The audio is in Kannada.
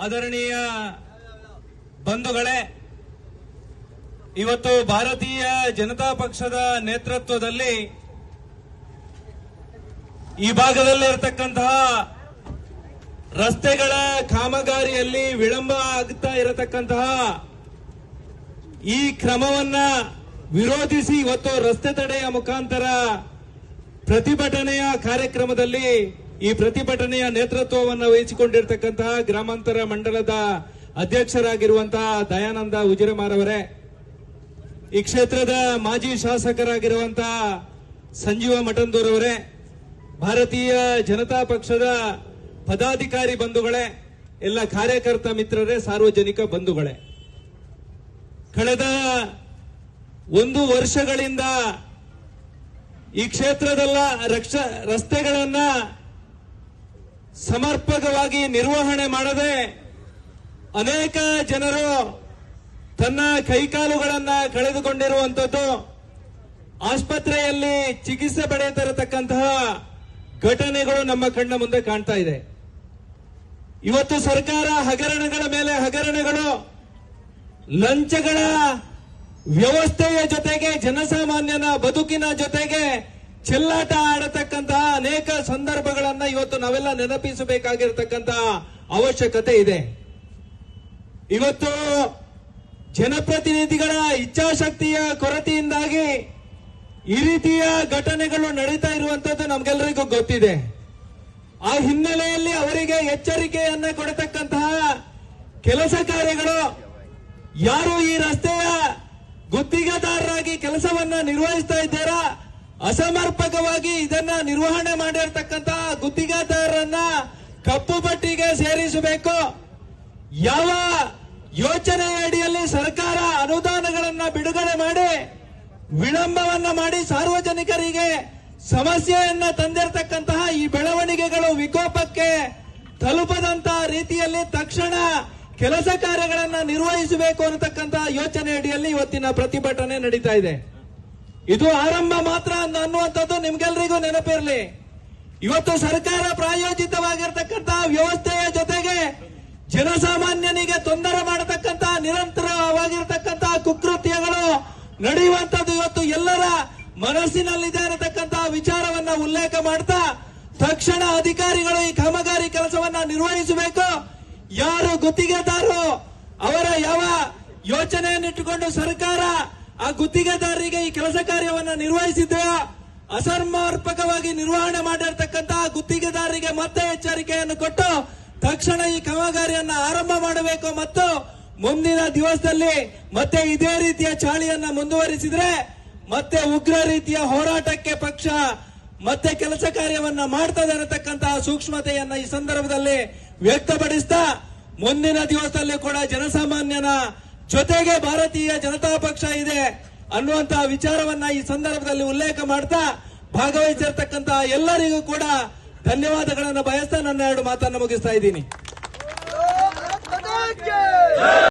ಆದರಣೀಯ ಬಂಧುಗಳೇ, ಇವತ್ತು ಭಾರತೀಯ ಜನತಾ ಪಕ್ಷದ ನೇತೃತ್ವದಲ್ಲಿ ಈ ಭಾಗದಲ್ಲಿ ಇರತಕ್ಕಂತಹ ರಸ್ತೆಗಳ ಕಾಮಗಾರಿಯಲ್ಲಿ ವಿಳಂಬ ಆಗುತ್ತಾ ಇರತಕ್ಕಂತಹ ಈ ಕ್ರಮವನ್ನ ವಿರೋಧಿಸಿ ಇವತ್ತು ರಸ್ತೆ ತಡೆಯ ಮುಖಾಂತರ ಪ್ರತಿಭಟನೆಯ ಕಾರ್ಯಕ್ರಮದಲ್ಲಿ ಈ ಪ್ರತಿಭಟನೆಯ ನೇತೃತ್ವವನ್ನು ವಹಿಸಿಕೊಂಡಿರತಕ್ಕಂತಹ ಗ್ರಾಮಾಂತರ ಮಂಡಲದ ಅಧ್ಯಕ್ಷರಾಗಿರುವಂತಹ ದಯಾನಂದ ಉಜಿರೆಮಾರವರೇ, ಈ ಕ್ಷೇತ್ರದ ಮಾಜಿ ಶಾಸಕರಾಗಿರುವಂತಹ ಸಂಜೀವ ಮಠಂದೂರವರೇ, ಭಾರತೀಯ ಜನತಾ ಪಕ್ಷದ ಪದಾಧಿಕಾರಿ ಬಂಧುಗಳೇ, ಎಲ್ಲ ಕಾರ್ಯಕರ್ತ ಮಿತ್ರರೇ, ಸಾರ್ವಜನಿಕ ಬಂಧುಗಳೇ, ಕಳೆದ 1 ವರ್ಷಗಳಿಂದ ಈ ಕ್ಷೇತ್ರದಲ್ಲ ರಸ್ತೆಗಳನ್ನ ಸಮರ್ಪಕವಾಗಿ ನಿರ್ವಹಣೆ ಮಾಡದೆ ಅನೇಕ ಜನರು ತನ್ನ ಕೈಕಾಲುಗಳನ್ನ ಕಳೆದುಕೊಂಡಿರುವಂತದ್ದು, ಆಸ್ಪತ್ರೆಯಲ್ಲಿ ಚಿಕಿತ್ಸೆ ಪಡೆಯುತ್ತಿರತಕ್ಕಂತಹ ಘಟನೆಗಳು ನಮ್ಮ ಕಣ್ಣ ಮುಂದೆ ಕಾಣ್ತಾ ಇದೆ. ಇವತ್ತು ಸರ್ಕಾರ ಹಗರಣಗಳ ಮೇಲೆ ಹಗರಣಗಳು, ಲಂಚಗಳ ವ್ಯವಸ್ಥೆಯ ಜೊತೆಗೆ ಜನಸಾಮಾನ್ಯನ ಬದುಕಿನ ಜೊತೆಗೆ ಚೆಲ್ಲಾಟ ಆಡತಕ್ಕಂತಹ ಅನೇಕ ಸಂದರ್ಭಗಳನ್ನ ಇವತ್ತು ನಾವೆಲ್ಲ ನೆನಪಿಸಬೇಕಾಗಿರತಕ್ಕಂತಹ ಅವಶ್ಯಕತೆ ಇದೆ. ಇವತ್ತು ಜನಪ್ರತಿನಿಧಿಗಳ ಇಚ್ಛಾಶಕ್ತಿಯ ಕೊರತೆಯಿಂದಾಗಿ ಈ ರೀತಿಯ ಘಟನೆಗಳು ನಡೀತಾ ಇರುವಂತದ್ದು ನಮ್ಗೆಲ್ಲರಿಗೂ ಗೊತ್ತಿದೆ. ಆ ಹಿನ್ನೆಲೆಯಲ್ಲಿ ಅವರಿಗೆ ಎಚ್ಚರಿಕೆಯನ್ನ ಕೊಡತಕ್ಕಂತಹ ಕೆಲಸ ಕಾರ್ಯಗಳು, ಯಾರು ಈ ರಸ್ತೆಯ ಗುತ್ತಿಗೆದಾರರಾಗಿ ಕೆಲಸವನ್ನ ನಿರ್ವಹಿಸ್ತಾ ಇದ್ದಾರಾ, ಅಸಮರ್ಪಕವಾಗಿ ಇದನ್ನ ನಿರ್ವಹಣೆ ಮಾಡಿರ್ತಕ್ಕಂತಹ ಗುತ್ತಿಗೆದಾರರನ್ನ ಕಪ್ಪು ಪಟ್ಟಿಗೆ ಸೇರಿಸಬೇಕು. ಯಾವ ಯೋಜನೆಯ ಅಡಿಯಲ್ಲಿ ಸರ್ಕಾರ ಅನುದಾನಗಳನ್ನ ಬಿಡುಗಡೆ ಮಾಡಿ ವಿಳಂಬವನ್ನ ಮಾಡಿ ಸಾರ್ವಜನಿಕರಿಗೆ ಸಮಸ್ಯೆಯನ್ನ ತಂದಿರತಕ್ಕಂತಹ ಈ ಬೆಳವಣಿಗೆಗಳು ವಿಕೋಪಕ್ಕೆ ತಲುಪದಂತಹ ರೀತಿಯಲ್ಲಿ ತಕ್ಷಣ ಕೆಲಸ ಕಾರ್ಯಗಳನ್ನ ನಿರ್ವಹಿಸಬೇಕು ಅನ್ನತಕ್ಕಂತಹ ಯೋಚನೆ ಅಡಿಯಲ್ಲಿ ಇವತ್ತಿನ ಪ್ರತಿಭಟನೆ ನಡೀತಾ ಇದೆ. ಇದು ಆರಂಭ ಮಾತ್ರ ಅನ್ನುವಂಥದ್ದು ನಿಮ್ಗೆಲ್ರಿಗೂ ನೆನಪಿರಲಿ. ಇವತ್ತು ಸರ್ಕಾರ ಪ್ರಾಯೋಜಿತವಾಗಿರ್ತಕ್ಕಂತಹ ವ್ಯವಸ್ಥೆಯ ಜೊತೆಗೆ ಜನಸಾಮಾನ್ಯನಿಗೆ ತೊಂದರೆ ಮಾಡತಕ್ಕಂತಹ ನಿರಂತರವಾಗಿರ್ತಕ್ಕಂತಹ ಕುಕೃತ್ಯಗಳು ನಡೆಯುವಂತದ್ದು ಇವತ್ತು ಎಲ್ಲರ ಮನಸ್ಸಿನಲ್ಲಿದೆ ಅನ್ನತಕ್ಕಂತಹ ವಿಚಾರವನ್ನ ಉಲ್ಲೇಖ ಮಾಡ್ತಾ ತಕ್ಷಣ ಅಧಿಕಾರಿಗಳು ಈ ಕಾಮಗಾರಿ ಕೆಲಸವನ್ನ ನಿರ್ವಹಿಸಬೇಕು. ಯಾರು ಗುತ್ತಿಗೆದಾರರು ಅವರ ಯಾವ ಯೋಚನೆಯನ್ನಿಟ್ಟುಕೊಂಡು ಸರ್ಕಾರ ಆ ಗುತ್ತಿಗೆದಾರರಿಗೆ ಈ ಕೆಲಸ ಕಾರ್ಯವನ್ನ ನಿರ್ವಹಿಸಿದೆಯೋ ಅಸಮರ್ಪಕವಾಗಿ ನಿರ್ವಹಣೆ ಮಾಡಿರ್ತಕ್ಕಂತಹ ಗುತ್ತಿಗೆದಾರರಿಗೆ ಮತ್ತೆ ಎಚ್ಚರಿಕೆಯನ್ನು ಕೊಟ್ಟು ತಕ್ಷಣ ಈ ಕಾಮಗಾರಿಯನ್ನ ಆರಂಭ ಮಾಡಬೇಕು ಮತ್ತು ಮುಂದಿನ ದಿವಸದಲ್ಲಿ ಮತ್ತೆ ಇದೇ ರೀತಿಯ ಚಾಳಿಯನ್ನ ಮುಂದುವರಿಸಿದ್ರೆ ಮತ್ತೆ ಉಗ್ರ ರೀತಿಯ ಹೋರಾಟಕ್ಕೆ ಪಕ್ಷ ಮತ್ತೆ ಕೆಲಸ ಕಾರ್ಯವನ್ನ ಮಾಡ್ತದೆ ಅನ್ನತಕ್ಕಂತಹ ಸೂಕ್ಷ್ಮತೆಯನ್ನ ಈ ಸಂದರ್ಭದಲ್ಲಿ ವ್ಯಕ್ತಪಡಿಸ್ತಾ ಮುಂದಿನ ದಿವಸದಲ್ಲಿ ಕೂಡ ಜನಸಾಮಾನ್ಯನ ಜೊತೆಗೆ ಭಾರತೀಯ ಜನತಾ ಪಕ್ಷ ಇದೆ ಅನ್ನುವಂತಹ ವಿಚಾರವನ್ನ ಈ ಸಂದರ್ಭದಲ್ಲಿ ಉಲ್ಲೇಖ ಮಾಡ್ತಾ ಭಾಗವಹಿಸಿರ್ತಕ್ಕಂತಹ ಎಲ್ಲರಿಗೂ ಕೂಡ ಧನ್ಯವಾದಗಳನ್ನು ಬಯಸ್ತಾ ನನ್ನ 2 ಮಾತನ್ನು ಮುಗಿಸ್ತಾ ಇದ್ದೀನಿ.